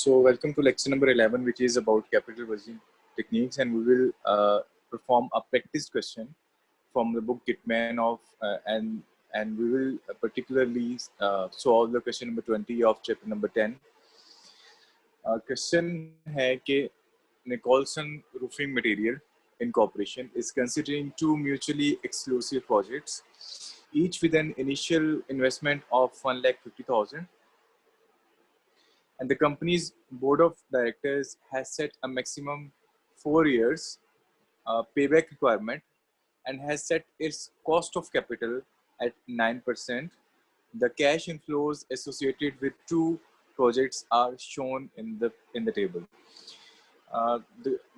So welcome to lecture number 11, which is about capital budgeting techniques, and we will perform a practice question from the book Kitman of and we will particularly solve the question number 20 of chapter number 10. Question है कि Nicholson Roofing Material Incorporation is considering two mutually exclusive projects, each with an initial investment of 1,50,000. And the company's board of directors has set a maximum 4 years payback requirement and has set its cost of capital at 9%. The cash inflows associated with two projects are shown in the table.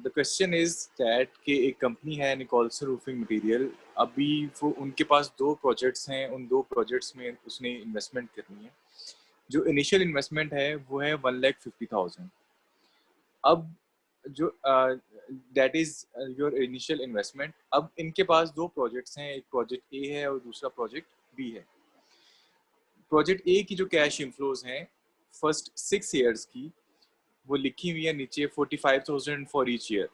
The question is that कि एक company है Nicholson roofing material, अभी वो उनके पास दो projects हैं, उन दो प्रोजेक्ट्स में उसने इन्वेस्टमेंट करनी है. जो इनिशियल इन्वेस्टमेंट है वो है 1,50,000. अब जो that is your initial investment. अब इनके पास दो प्रोजेक्ट्स हैं, एक प्रोजेक्ट ए है और दूसरा प्रोजेक्ट बी है. प्रोजेक्ट ए की जो कैश इनफ्लोज हैं फर्स्ट 6 इयर्स की वो लिखी हुई है नीचे 45,000 फॉर ईच ईयर.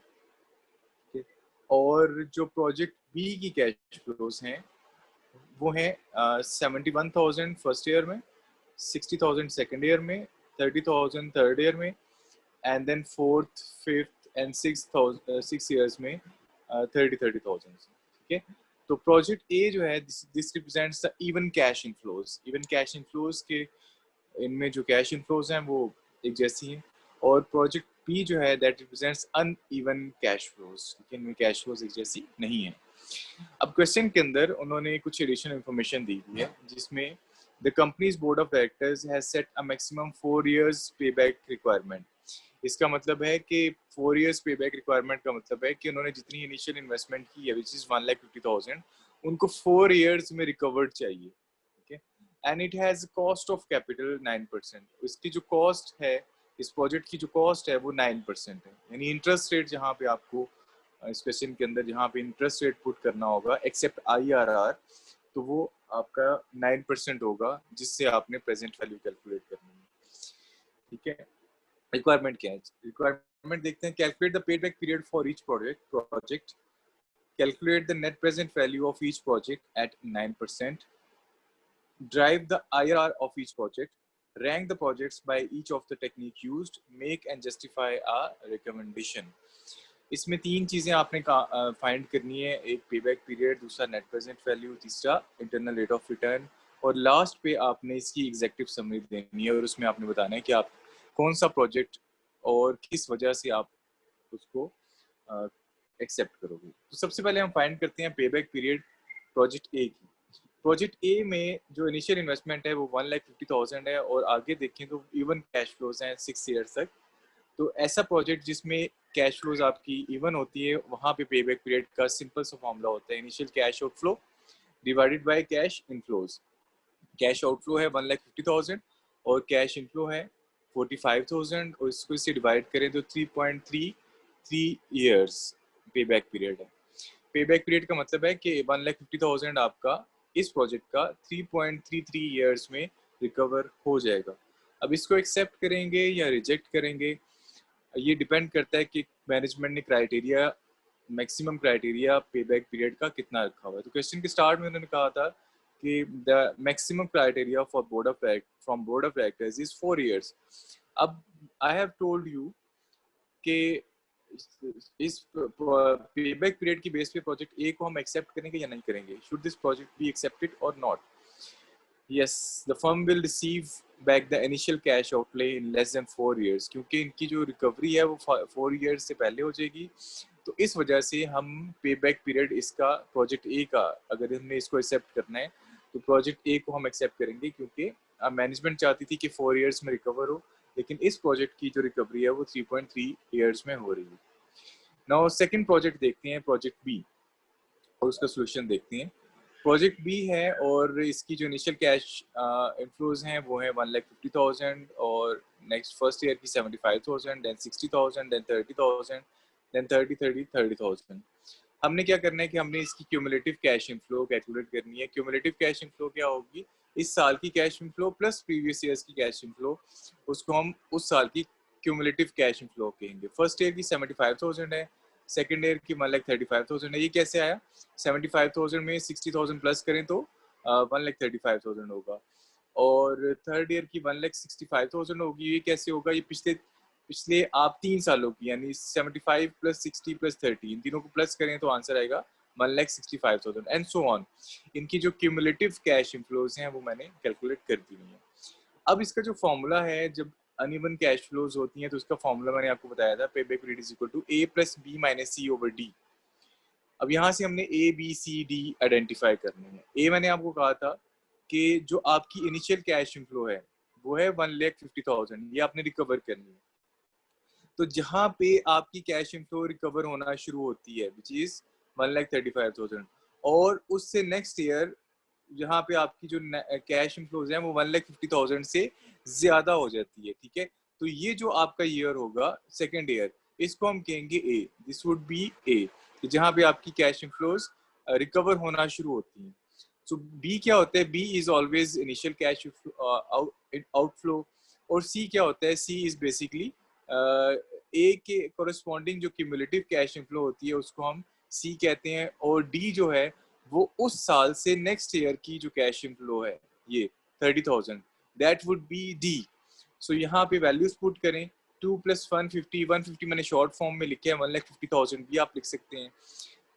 और जो प्रोजेक्ट बी की कैश फ्लोज हैं वो है 71,000 फर्स्ट ईयर में, 60,000 सेकेंड ईयर में, 30,000 थर्ड ईयर में, and then fourth, fifth and 6 years में 30,000. ठीक है. तो प्रोजेक्ट ए जो है this represents the even cash inflows. Even cash inflows के इनमें जो कैश इनफ्लोज हैं वो एक जैसी हैं, और प्रोजेक्ट बी जो है that represents uneven cash flows. इनमें कैश फ्लोज एक जैसी नहीं है. अब क्वेश्चन के अंदर उन्होंने कुछ एडिशनल इंफॉर्मेशन दी हुई है जिसमें The company's board of directors has set a maximum 4 years payback requirement. इसका मतलब है कि 4 years payback requirement का मतलब है कि उन्होंने जितनी इनिशियल इन्वेस्टमेंट की है which is 1,50,000 उनको 4 years में रिकवर्ड चाहिए. okay? And it has cost of capital 9%. इसकी जो कॉस्ट है, इस प्रोजेक्ट की जो कॉस्ट है वो 9% है. यानी इंटरेस्ट रेट जहाँ पे आपको इस क्वेश्चन के अंदर जहाँ पे इंटरेस्ट रेट पुट करना होगा एक्सेप्ट IRR, तो वो आपका 9% होगा जिससे आपने प्रेजेंट वैल्यू कैलकुलेट करनी है. ठीक है. रिक्वायरमेंट क्या है? रिक्वायरमेंट देखते हैं. Calculate the paid back period for each project. Calculate the net present value of each project at 9%. Drive the IRR of each project. Rank the projects by each of the technique used. Make and justify a recommendation. इसमें तीन चीज़ें आपने find करनी है. एक payback period, दूसरा net present value, तीसरा internal rate of return, और लास्ट पे आपने इसकी एग्जेक्टिव समरी देनी है और उसमें आपने बताना है कि आप कौन सा प्रोजेक्ट और किस वजह से आप उसको एक्सेप्ट करोगे. तो सबसे पहले हम फाइंड करते हैं पेबैक पीरियड प्रोजेक्ट ए की. प्रोजेक्ट ए में जो इनिशियल इन्वेस्टमेंट है वो 1,50,000 है और आगे देखें तो इवन कैश फ्लोज हैं 6 ईयर्स तक. तो ऐसा प्रोजेक्ट जिसमें कैश फ्लोज आपकी इवन होती है वहाँ पे पेबैक पीरियड का सिंपल सा फॉर्मूला होता है initial cash outflow divided by cash inflows. Cash outflow है 1,50,000 और कैश इनफ्लो है 45,000 और इसको इससे डिवाइड करें तो 3.33 ईयर्स पेबैक पीरियड है. पेबैक पीरियड का मतलब है कि 1,50,000 आपका इस प्रोजेक्ट का 3.33 ईयर्स में रिकवर हो जाएगा. अब इसको एक्सेप्ट करेंगे या रिजेक्ट करेंगे ये डिपेंड करता है कि मैनेजमेंट ने criteria, maximum criteria payback period का कितना रखा हुआ है. तो क्वेश्चन के स्टार्ट में उन्होंने कहा था कि the maximum criteria for board of directors is 4 years. अब आई हैव टोल्ड यू कि इस पेबैक पीरियड की बेस पे प्रोजेक्ट ए को हम एक्सेप्ट करेंगे या नहीं करेंगे. Should this project be accepted और not? Yes, the firm will receive back the initial cash outlay in less than 4 years. क्योंकि इनकी जो रिकवरी है वो 4 years से पहले हो जाएगी. तो इस वजह से हम पे बैक पीरियड इसका प्रोजेक्ट ए का अगर हमने इसको एक्सेप्ट करना है तो प्रोजेक्ट ए को हम एक्सेप्ट करेंगे क्योंकि मैनेजमेंट चाहती थी कि 4 years में रिकवर हो, लेकिन इस प्रोजेक्ट की जो रिकवरी है वो 3.3 years में हो रही है. नाउ सेकेंड प्रोजेक्ट देखते हैं, प्रोजेक्ट बी, और उसका सोल्यूशन देखते हैं. प्रोजेक्ट बी है और इसकी जो इनिशियल कैश इनफ्लोज हैं वो है 1,50,000 और नेक्स्ट फर्स्ट ईयर की 75,000, देन 60,000, देन 30,000, देन 30,000. हमने क्या करना है कि हमने इसकी क्यूमुलेटिव कैश इनफ्लो कैलकुलेट करनी है. क्यूमुलेटिव कैश इनफ्लो क्या होगी? इस साल की cash inflow plus previous years की कैश इनफ्लो, उसको हम उस साल की क्यूमुलेटिव कैश इनफ्लो कहेंगे। फर्स्ट ईयर की 75,000 है, सेकंड ईयर की 1,35,000 है। ये कैसे आया? 75,000 में 60,000 प्लस करें तो 1,35,000 होगा, और थर्ड ईयर की 1,65,000 होगी। ये कैसे होगा? ये पिछले पिछले आप 3 सालों की, यानी 75 प्लस 60 प्लस 30, इन तीनों को प्लस करें तो आंसर आएगा 1,65,000 एंड सो ऑन। इनकी जो क्यूमुलेटिव कैश इनफ्लोज हैं वो मैंने कैलकुलेट कर दी हुई है। अब इसका जो फॉर्मूला है, जब अनइवन कैश फ्लोज होती हैं तो उसका फॉर्मूला मैंने आपको बताया था, pay back period is equal to A plus B minus C over D. अब यहाँ से हमने A B C D identify करने हैं। ए मैंने आपको कहा था कि जो आपकी इनिशियल कैश इनफ्लो है वो है 1,50,000, ये आपने रिकवर करनी है। तो जहाँ पे आपकी कैश इनफ्लो रिकवर होना शुरू होती है विच इज 1,35,000, और उससे नेक्स्ट ईयर जहाँ पे आपकी जो कैश इनफ्लोज हैं वो 1,50,000 से ज्यादा हो जाती है, ठीक है। तो ये जो आपका ईयर होगा सेकेंड ईयर, इसको हम कहेंगे ए, दिस वुड बी ए, जहाँ पे आपकी कैश इनफ्लोज रिकवर होना शुरू होती हैं। सो बी क्या होता है? B is always initial cash outflow, और सी क्या होता है? सी इज बेसिकली ए के कोरिस्पॉन्डिंग जो क्यूमुलेटिव कैश इनफ्लो होती है उसको हम सी कहते हैं, और डी जो है वो उस साल से नेक्स्ट ईयर की जो कैश इनफ्लो है ये 30,000, दैट वुड बी डी। सो यहाँ पे वैल्यूज पुट करें, 2 प्लस 150, 150 मैंने शॉर्ट फॉर्म में लिखे हैं, 1,50,000 भी आप लिख सकते हैं,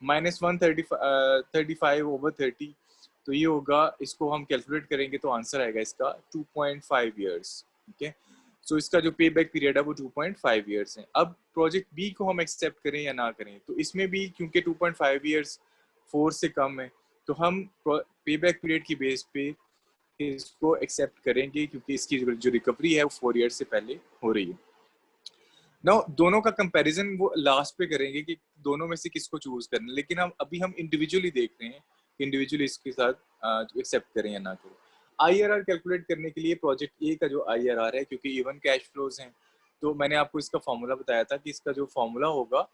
माइनस 135 ओवर 30, तो ये होगा, इसको हम कैलकुलेट करेंगे तो आंसर आएगा इसका 2.5 ईयर्स, ठीक है। सो इसका जो पे बैक पीरियड है वो 2.5 ईयर्स है। अब प्रोजेक्ट बी को हम एक्सेप्ट करें या ना करें, तो इसमें भी क्योंकि 2.5 ईयर्स 4 से कम है तो हम पे बैक पीरियड की बेस पे इसको एक्सेप्ट करेंगे, क्योंकि इसकी जो रिकवरी है वो 4 ईयर्स से पहले हो रही है। नाउ दोनों का कंपैरिजन वो लास्ट पे करेंगे कि दोनों में से किसको चूज करना है, लेकिन हम इंडिविजुअली देख रहे हैं कि इंडिविजुअली इसके साथ एक्सेप्ट करें या ना करें। आईआरआर कैलकुलेट करने के लिए प्रोजेक्ट ए का जो आईआरआर है, क्योंकि इवन कैश फ्लोज हैं, तो मैंने आपको इसका फॉर्मूला बताया था कि इसका जो फॉर्मूला होगा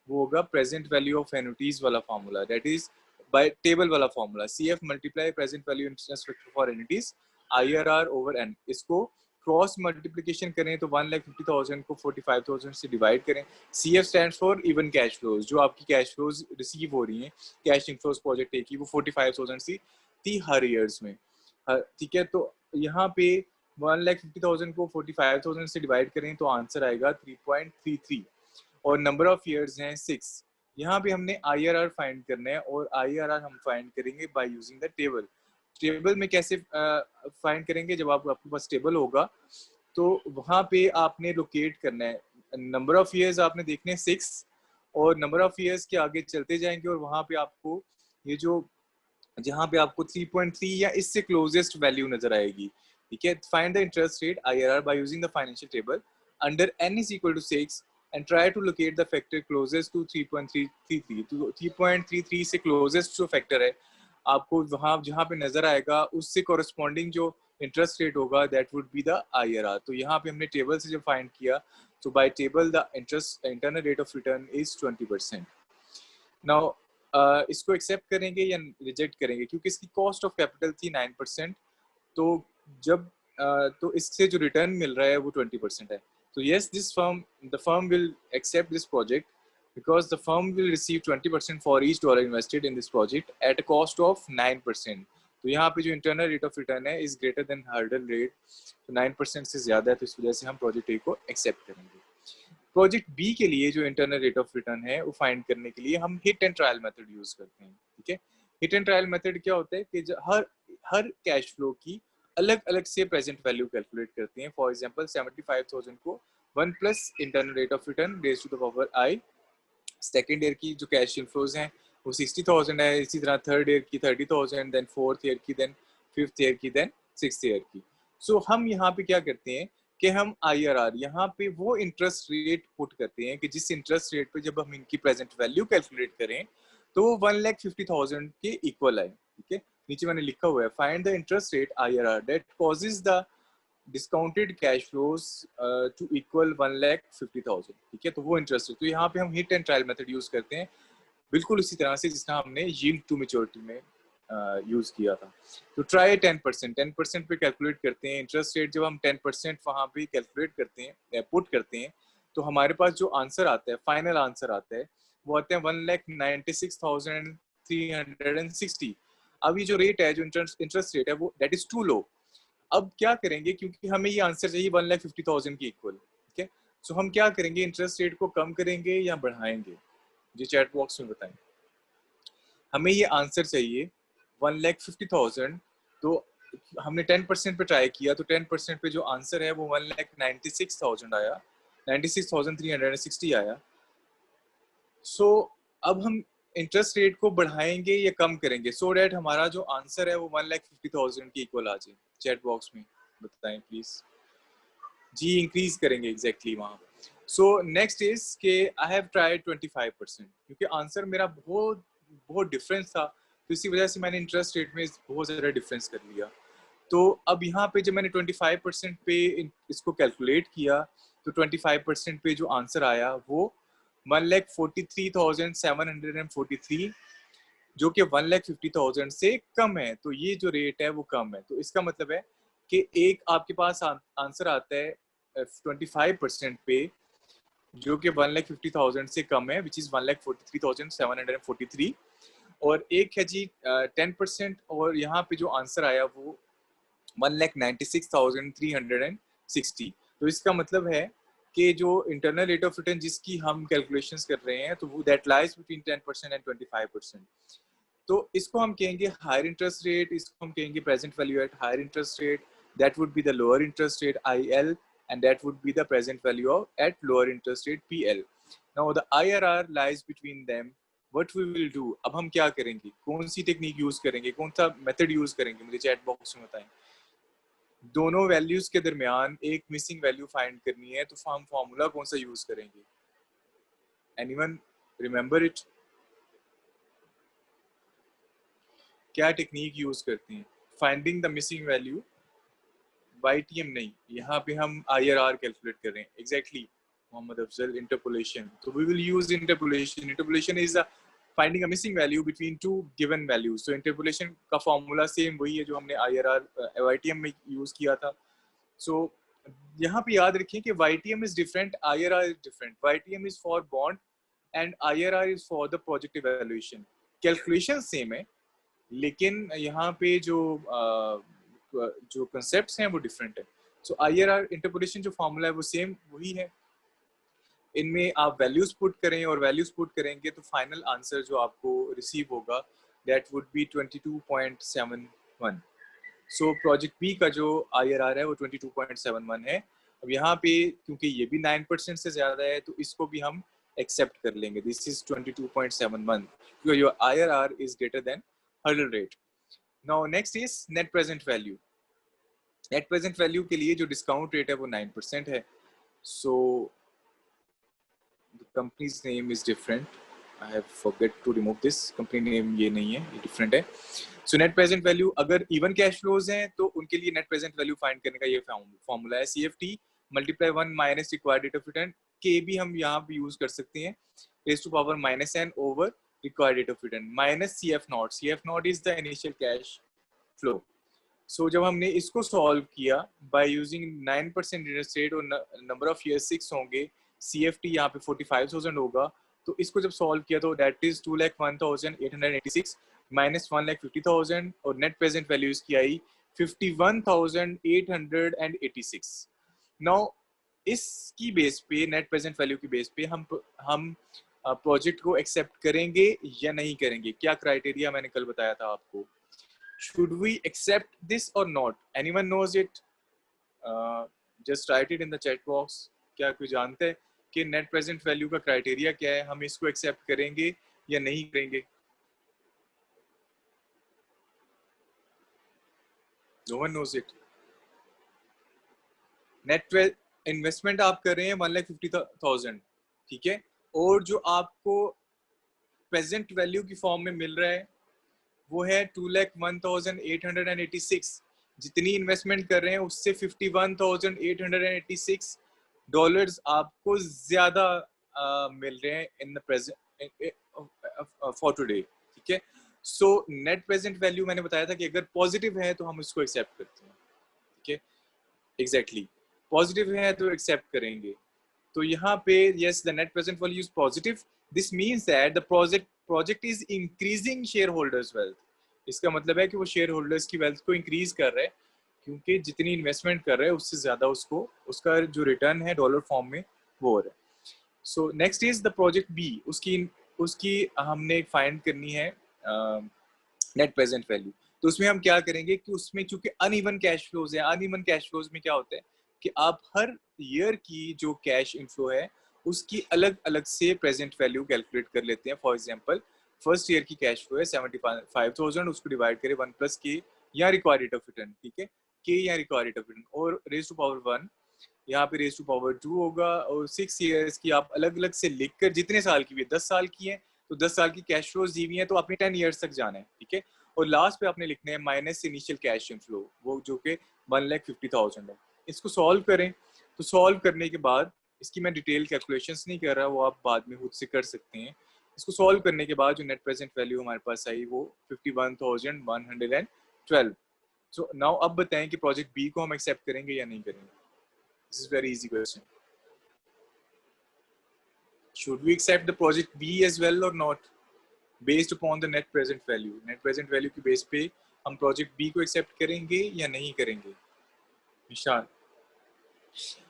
वो होगा प्रेजेंट वैल्यू ऑफ एनुटीज वाला formula, that is by table वाला formula, CF multiply present value interest factor for annuities IRR over n. इसको क्रॉस मल्टीप्लिकेशन करें तो 1,50,000 को 45,000 से डिवाइड करें। CF stand for even cash flows, जो आपकी कैश फ्लोज रिसीव हो रही हैं कैश इनफ्लोज प्रोजेक्ट ए की, वो 45,000 सी थी हर ईयर्स में, ठीक है। तो यहाँ पे 1,50,000 को 45,000 से डिवाइड करें तो आंसर आएगा 3.33, और नंबर ऑफ ईयर्स हैं 6। यहाँ पे हमने IRR फाइंड करना है, और IRR हम फाइंड करेंगे bye using the table. Table में कैसे फाइंड करेंगे? जब आपके पास टेबल होगा तो वहाँ पे आपने लोकेट करना है, नंबर ऑफ ईयर्स आपने देखने 6, और नंबर ऑफ ईयर्स के आगे चलते जाएंगे और वहाँ पे आपको ये जो जहाँ पे आपको 3.3 या इससे क्लोजेस्ट वैल्यू नजर आएगी, ठीक है। Find the interest rate IRR by using the financial table under n is equal to 6 and try to locate the factor closest to 3.33। तो 3.33 से क्लोजेस्ट जो फैक्टर है आपको वहाँ जहाँ पे नजर आएगा उससे कोरस्पॉन्डिंग जो इंटरेस्ट रेट होगा that would be the IRR। तो यहाँ पे हमने टेबल से जब फाइंड किया तो by table the interest internal rate of return is 20%। Now इसको एक्सेप्ट करेंगे या रिजेक्ट करेंगे, क्योंकि इसकी कॉस्ट ऑफ कैपिटल थी 9%, तो जब तो इससे जो रिटर्न मिल रहा है वो 20% है। तो yes, the firm will accept this project because the firm will receive 20% for each dollar invested in this project at a cost of 9%। तो यहाँ पे जो इंटरनल रेट ऑफ रिटर्न है is greater than hurdle rate, तो 9% से ज्यादा है, तो इस वजह से हम प्रोजेक्ट ए को एक्सेप्ट करेंगे। प्रोजेक्ट बी के लिए जो इंटरनल रेट ऑफ रिटर्न है वो फाइंड करने के लिए हम hit and trial method use करते हैं, ठीक है। हिट एंड ट्रायल मेथड क्या होता है कि हर कैश फ्लो की अलग अलग से प्रेजेंट वैल्यू कैलकुलेट करते हैं। फॉर एग्जांपल 75,000 को 1 plus internal rate of return raise to the power I, second year की जो कैश इनफ्लोज हैं वो 60,000 है, इसी तरह थर्ड ईयर की 30,000, देन फोर्थ ईयर की, देन फिफ्थ ईयर की, देन सिक्स्थ ईयर की। सो हम यहाँ पे क्या करते हैं कि हम IRR यहाँ पे वो इंटरेस्ट रेट पुट करते हैं कि जिस इंटरेस्ट रेट पे जब हम इनकी प्रेजेंट वैल्यू कैलकुलेट करें तो 1,50,000 के इक्वल आए, ठीक है। नीचे मैंने लिखा हुआ है find the interest rate IRR that causes the discounted cash flows to equal 1,50,000, ठीक है। तो वो इंटरेस्ट है, तो यहाँ पे हम hit and trial method use करते हैं बिल्कुल इसी तरह से जिस तरह हमने यील्ड टू मैच्योरिटी में यूज किया था। तो ट्राई 10% पे कैलकुलेट करते हैं इंटरेस्ट रेट। जब हम 10% वहाँ पे कैलकुलेट करते हैं, पुट करते हैं, तो हमारे पास जो आंसर आता है, फाइनल आंसर आता है, वो आते हैं 1,96,360। अब ये जो रेट है, जो इंटरेस्ट रेट है, वो दैट इज टू लो। अब क्या करेंगे, क्योंकि हमें ये आंसर चाहिए 1,50,000 के इक्वल, ठीक है। सो हम क्या करेंगे, इंटरेस्ट रेट को कम करेंगे या बढ़ाएंगे, जी चैट बॉक्स में बताएं। हमें ये आंसर चाहिए 1,50,000, तो हमने 10% पे ट्राई किया, तो 10% पे जो आंसर है वो 1,96,000 आया, 96,360 आया। सो अब हम इंटरेस्ट रेट को बढ़ाएंगे या कम करेंगे, सो डैट हमारा जो आंसर है वो 1,50,000 के इक्वल आ जाए। चैट बॉक्स में बताएं प्लीज। जी इंक्रीज करेंगे एग्जैक्टली वहाँ। सो नेक्स्ट इज के आई हैव ट्राइड 25%, क्योंकि आंसर मेरा बहुत बहुत डिफरेंस था, तो इसी वजह से मैंने इंटरेस्ट रेट में बहुत ज़्यादा डिफरेंस कर लिया। तो अब यहाँ पे जब मैंने 25% पे इसको कैलकुलेट किया, तो 25% पे जो आंसर आया वो 1,43,743, जो कि 1,50,000 से कम है। तो ये जो रेट है वो कम है। तो इसका मतलब है कि एक आपके पास आंसर आता है 25% पे, जो कि 1,50,000 से कम है, विच इज 1,43,743, और एक है जी 10%, और यहाँ पे जो आंसर आया वो 1,96,360। तो इसका मतलब है कि जो इंटरनल रेट ऑफ रिटर्न जिसकी हम कैलकुलेशंस कर रहे हैं, तो वो दैट लाइज बिटवीन 10% एंड 25%। तो इसको हम कहेंगे हायर इंटरेस्ट रेट, इसको हम कहेंगे present value at higher interest rate, that would be the lower interest rate IL, and that would be the present value of at lower interest rate PL. Now the IRR lies between them. What we will do, अब हम क्या करेंगे, कौन सी technique use करेंगे, कौन सा method use करेंगे, मुझे चैट बॉक्स में बताएं। दोनों वैल्यूज के दरमियान एक मिसिंग वैल्यू फाइंड करनी है, तो हम फॉर्मूला कौन सा यूज करेंगे, एनीवन रिमेंबर इट? क्या टेक्निक यूज करते हैं, finding the missing value. YTM नहीं, यहाँ पे हम IRR कैलकुलेट कर रहे हैं। Exactly Mohammad Afzal, interpolation. तो we will use interpolation. Interpolation is finding a missing value between two given values. तो इंटरपोलेशन का फॉर्मूला सेम वही है जो हमने IRR YTM में यूज किया था। सो यहाँ पे याद रखें कि YTM is different, IRR is different. YTM is for bond and IRR is for the project evaluation. Calculation same है, लेकिन यहाँ पे जो कंसेप्ट्स हैं वो डिफरेंट है। सो IRR इंटरपोलेशन जो फॉर्मूला है वो सेम वही है। इनमें आप वैल्यूज पुट करें, और वैल्यूज पुट करेंगे तो फाइनल आंसर जो आपको रिसीव होगा that would be 22.71। So project B का जो IRR है वो 22.71 है। अब यहाँ पे क्योंकि ये भी 9% से ज्यादा है, तो इसको भी हम एक्सेप्ट कर लेंगे। This is 22.71 because your IRR is greater than hurdle rate. Now next is net present value. Net present value के लिए जो डिस्काउंट रेट है वो 9% है। So the company's name is different, I have forget to remove this. Company name ये नहीं है, ये डिफरेंट है। सो नेट प्रेजेंट वैल्यू, अगर इवन कैश फ्लोज हैं तो उनके लिए नेट प्रेजेंट वैल्यू फाइंड करने का ये फॉर्मूला है CFT multiply 1 minus required rate of return. के भी हम यहाँ पे यूज कर सकते हैं, raise to power -n over required rate of return minus CF0। CF0 is the initial cash flow. So जब हमने इसको सॉल्व किया बाय यूजिंग 9% इंटरेस्ट रेट और नंबर ऑफ ईयर 6 होंगे, CFT यहाँ पे 45,000 होगा। तो इसको जब सॉल्व किया तो दैट इज 2,01,886 माइनस 1,50,000, और नेट प्रेजेंट वैल्यू इसकी आई 51,886। नाउ इसकी बेस पे, नेट प्रेजेंट वैल्यू की बेस पे हम प्रोजेक्ट को एक्सेप्ट करेंगे या नहीं करेंगे। क्या क्राइटेरिया मैंने कल बताया था आपको। Should we accept this or not? Anyone knows it? Just write it in the chat box. क्या कोई जानता है कि नेट प्रेजेंट वैल्यू का क्राइटेरिया क्या है, हम इसको एक्सेप्ट करेंगे या नहीं करेंगे? No one knows it. Net investment आप कर रहे हैं 1,50,000, ठीक है, और जो आपको प्रेजेंट वैल्यू की फॉर्म में मिल रहा है वो है 2,01,886। जितनी इन्वेस्टमेंट कर रहे हैं उससे 51,886 डॉलर्स आपको ज्यादा मिल रहे हैं in the present for today, ठीक है। सो नेट प्रेजेंट वैल्यू मैंने बताया था कि अगर पॉजिटिव है तो हम इसको एक्सेप्ट करते हैं, ठीक है, एग्जैक्टली पॉजिटिव है तो एक्सेप्ट करेंगे। तो यहाँ पे yes the net present value is positive, this means that the project is increasing share holders wealth. इसका मतलब है कि वो शेयर होल्डर्स की वेल्थ को इंक्रीज कर रहा है, क्योंकि जितनी इन्वेस्टमेंट कर रहे हैं उससे ज्यादा उसको उसका जो रिटर्न है डॉलर फॉर्म में वो हो रहा है। So next is the project B, उसकी उसकी हमने फाइंड करनी है नेट प्रेजेंट वैल्यू। तो उसमें हम क्या करेंगे कि उसमें चूंकि अनइवन कैश फ्लोज है, अनइवन कैश फ्लोज में क्या होता है कि आप हर ईयर की जो कैश इनफ्लो है उसकी अलग अलग से प्रेजेंट वैल्यू कैलकुलेट कर लेते हैं। फॉर एग्जांपल फर्स्ट ईयर की कैश फ्लो है 75,000, उसको डिवाइड करें 1+k या रिक्वायर्ड रेट ऑफ रिटर्न, ठीक है, k या रिक्वायर्ड रेट ऑफ रिटर्न, और रेज टू पावर 1 यहाँ पे रेज टू पावर 2 होगा, और 6 ईयर्स की आप अलग अलग से लिखकर, जितने साल की भी है, 10 साल की है तो 10 साल की कैश फ्लोज दी हुई है तो आपने 10 ईयर्स तक जाना है, ठीक है, और लास्ट पे आपने लिखना है माइनस इनिशियल कैश इनफ्लो, वो जो कि 1,50,000 है। इसको सॉल्व करें, तो सॉल्व करने के बाद इसकी मैं डिटेल कैलकुलेशंस नहीं कर रहा, वो आप बाद में खुद से कर सकते हैं। इसको सॉल्व करने के बाद जो नेट प्रेजेंट वैल्यू हमारे पास आई वो 51,112। सो नाउ अब बताएं कि प्रोजेक्ट बी को हम एक्सेप्ट करेंगे या नहीं करेंगे। This is very easy question. Should we accept the project B as well or not? Based upon the net present value. Net present value की बेस पे हम प्रोजेक्ट बी को एक्सेप्ट करेंगे या नहीं करेंगे? निशान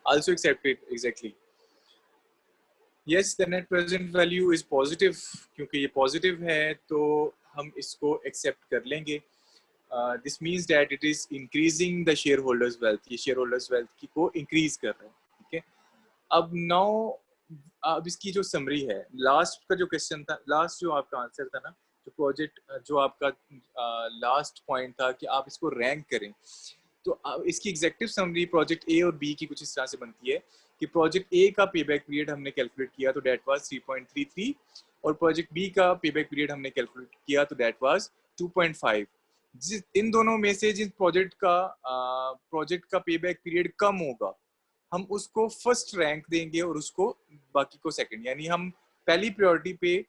also accept it exactly. Yes, the net present value is positive, क्योंकि ये पॉजिटिव है तो हम इसको एक्सेप्ट कर लेंगे। This means that it is increasing the share holders wealth, ये शेयर होल्डर्स वेल्थ की को इंक्रीज कर रहा है, ठीक है। अब नाउ अब इसकी जो समरी है, लास्ट का जो क्वेश्चन था, लास्ट जो आपका आंसर था ना, जो प्रोजेक्ट जो आपका लास्ट पॉइंट था कि आप इसको रैंक करें, तो इसकी एग्जेक्टिव समरी प्रोजेक्ट ए और बी की कुछ इस तरह से बनती है कि प्रोजेक्ट ए का पेबैक पीरियड हमने कैलकुलेट किया तो डेट वाज 3.33, और प्रोजेक्ट बी का पेबैक पीरियड हमने कैलकुलेट किया तो डेट वाज 2.5। जिस इन दोनों में से जिस प्रोजेक्ट का पेबैक पीरियड कम होगा हम उसको फर्स्ट रैंक देंगे और उसको बाकी को सेकंड, यानी हम पहली प्रायोरिटी पे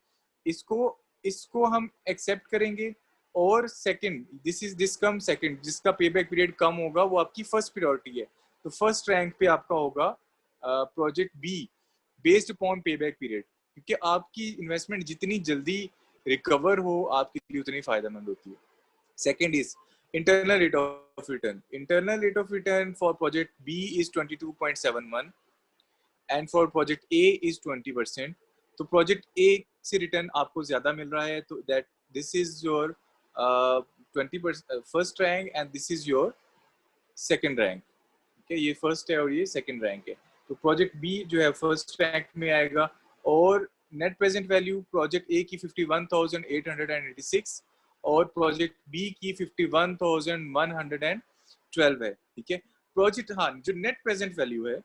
इसको इसको हम एक्सेप्ट करेंगे, और सेकंड दिस कम सेकंड, जिसका पेबैक पीरियड कम होगा वो आपकी फर्स्ट प्रायोरिटी है, तो फर्स्ट रैंक पे आपका होगा project be based upon payback period, क्योंकि आपकी इन्वेस्टमेंट जितनी जल्दी रिकवर हो आपके लिए उतनी फायदेमंद होती है। Second is internal rate of return. Internal rate of return for project B is 22.71 and for project A is 20%. तो project A से रिटर्न आपको ज्यादा मिल रहा है तो that this is your 20% first rank and this is your second rank. ठीक है, ये फर्स्ट है और ये सेकंड रैंक है, तो प्रोजेक्ट बी जो है फर्स्ट रैंक में आएगा, और net present value project A की 51,886 और प्रोजेक्ट बी की 51,112 है, ठीक है। प्रोजेक्ट हाँ जो नेट प्रेजेंट वैल्यू है,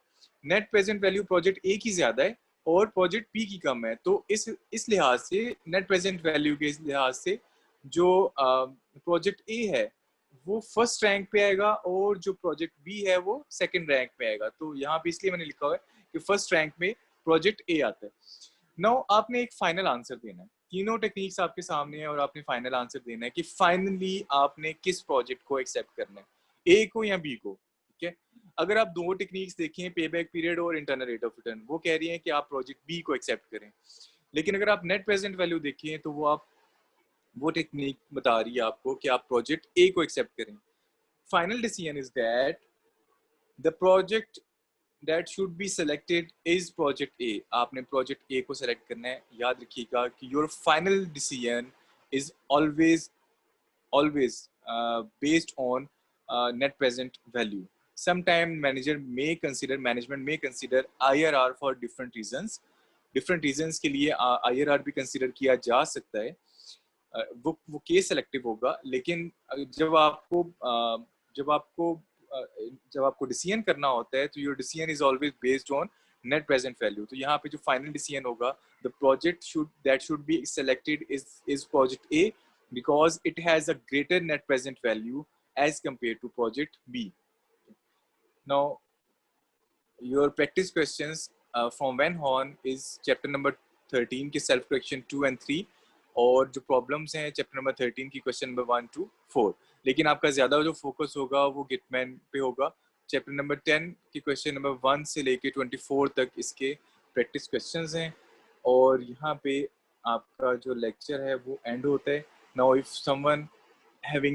net present value project A की ज्यादा है और प्रोजेक्ट बी की कम है, तो इस लिहाज से नेट प्रेजेंट वैल्यू के लिहाज से जो प्रोजेक्ट ए है वो फर्स्ट रैंक पे आएगा और जो प्रोजेक्ट बी है वो सेकंड रैंक पे आएगा। तो यहाँ पे इसलिए मैंने लिखा हुआ है कि फर्स्ट रैंक में प्रोजेक्ट ए आता है। नाउ आपने एक फाइनल आंसर देना है, तीनों टेक्निक्स आपके सामने है और आपने फाइनल आंसर देना है कि फाइनली आपने किस प्रोजेक्ट को एक्सेप्ट करना है, ए को या बी को, ठीक है। अगर आप दो टेक्निक्स देखें, पेबैक पीरियड और इंटरनल रेट ऑफ रिटर्न, वो कह रही है कि आप प्रोजेक्ट बी को एक्सेप्ट करें, लेकिन अगर आप नेट प्रेजेंट वैल्यू देखें तो वो टेक्निक बता रही है आपको कि आप प्रोजेक्ट ए को एक्सेप्ट करें। Final decision is that the project that should be selected is project A. आपने project A को select करना है। याद रखिएगा कि your final decision is always based on net present value. Sometime management may consider IRR for different reasons. Different reasons के लिए IRR भी consider किया जा सकता है। वो केस सेलेक्टिव होगा, लेकिन जब आपको जब आपको डिसीजन करना होता है तो your decision is always based on net present value. तो यहाँ पे जो फाइनल डिसीजन होगा, the project should be selected is project A because it has a greater net present value as compare to project B. Now your practice questions from Van Horne's chapter number 13 के self correction 2 and 3। और जो problems हैं chapter number 13 की question number 1 to 4। लेकिन आपका ज़्यादा जो focus होगा वो गिटमैन पे होगा। चैप्टर नंबर 10 की क्वेश्चन नंबर 1 से लेके 24 तक इसके प्रैक्टिस क्वेश्चंस हैं। और यहाँ पे आपका जो लेक्चर है वो एंड होता है। Now if someone having